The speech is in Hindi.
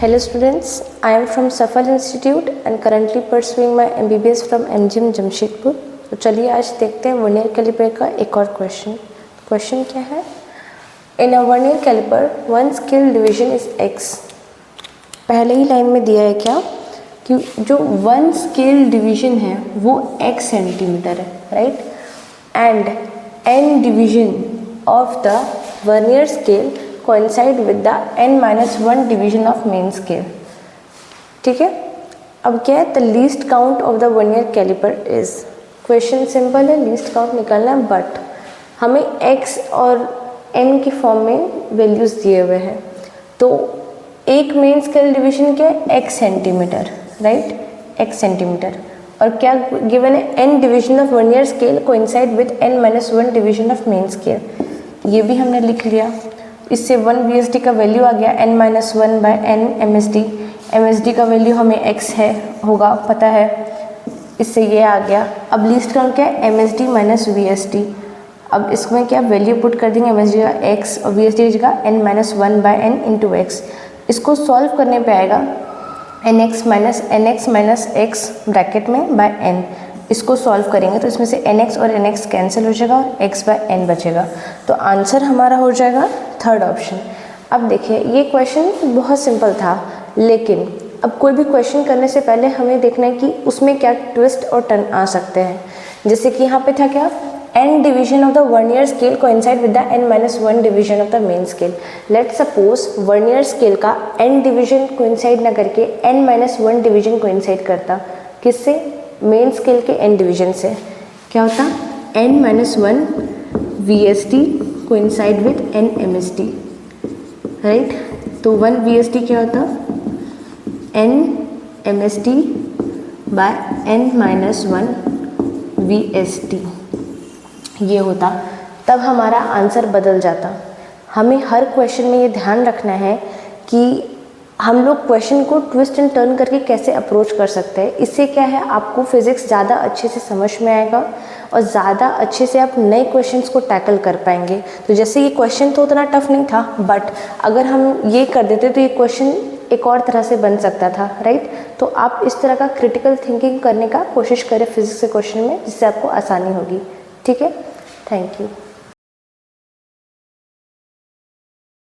Hello students, I am from Safal Institute and currently pursuing my MBBS from MGM Jamshedpur. तो चलिए आज देखते हैं वर्नियर कैलिपर का एक और क्वेश्चन। क्वेश्चन क्या है? In a vernier caliper one scale division is x। पहले ही लाइन में दिया है क्या कि जो वन स्केल डिवीजन है वो x सेंटीमीटर है, right? And n division of the vernier scale coincide with the n-1 division of main scale। ठीक है, अब क्या है? the least count of the vernier caliper is। Question simple है, लीस्ट काउंट निकालना है, बट हमें x और n की फॉर्म में वैल्यूज दिए हुए हैं। तो एक मेन स्केल डिवीजन क्या है? x centimetre, right? x centimetre. और क्या गिवन है? n division of vernier scale coincide with n-1 division of main scale. ये भी हमने लिख लिया। इससे 1 VSD का वैल्यू आ गया n-1 by n MSD। MSD का वैल्यू हमें x है होगा पता है, इससे ये आ गया। अब लीस्ट काउंट क्या है? MSD minus VSD। अब इसमें क्या वैल्यू पुट कर देंगे? MSD का x और VSD की जगह n-1 by n into x। इसको सॉल्व करने पे आएगा nx माइनस x ब्रैकेट में बाय n। इसको सॉल्व करेंगे तो इसमें से nx और nx कैंसिल हो जाएगा और x बाय n बचेगा। तो आंसर हमारा हो जाएगा थर्ड ऑप्शन। अब देखिए ये क्वेश्चन बहुत सिंपल था, लेकिन अब कोई भी क्वेश्चन करने से पहले हमें देखना है कि उसमें क्या ट्विस्ट और टर्न आ सकते हैं। जैसे कि यहाँ पे था क्या? n division of the vernier scale coincide with the n-1 division of the main scale. Let suppose vernier scale का n डिवीजन कोइंसाइड ना करके n-1 डिवीजन कोइंसाइड करता। किससे? मेन स्केल के n डिवीजन से। क्या होता? n-1 VSD coincide with n MSD, right? तो 1 VSD क्या होता? n MSD bye n-1 VSD ये होता। तब हमारा आंसर बदल जाता। हमें हर क्वेश्चन में ये ध्यान रखना है कि हम लोग क्वेश्चन को ट्विस्ट एंड टर्न करके कैसे अप्रोच कर सकते हैं। इससे क्या है, आपको फिज़िक्स ज़्यादा अच्छे से समझ में आएगा और ज़्यादा अच्छे से आप नए क्वेश्चंस को टैकल कर पाएंगे। तो जैसे ये क्वेश्चन तो उतना टफ नहीं था, बट अगर हम ये कर देते तो ये क्वेश्चन एक और तरह से बन सकता था, राइट? तो आप इस तरह का क्रिटिकल थिंकिंग करने का कोशिश करें फिजिक्स के क्वेश्चन में, जिससे आपको आसानी होगी। ठीक है, थैंक यू।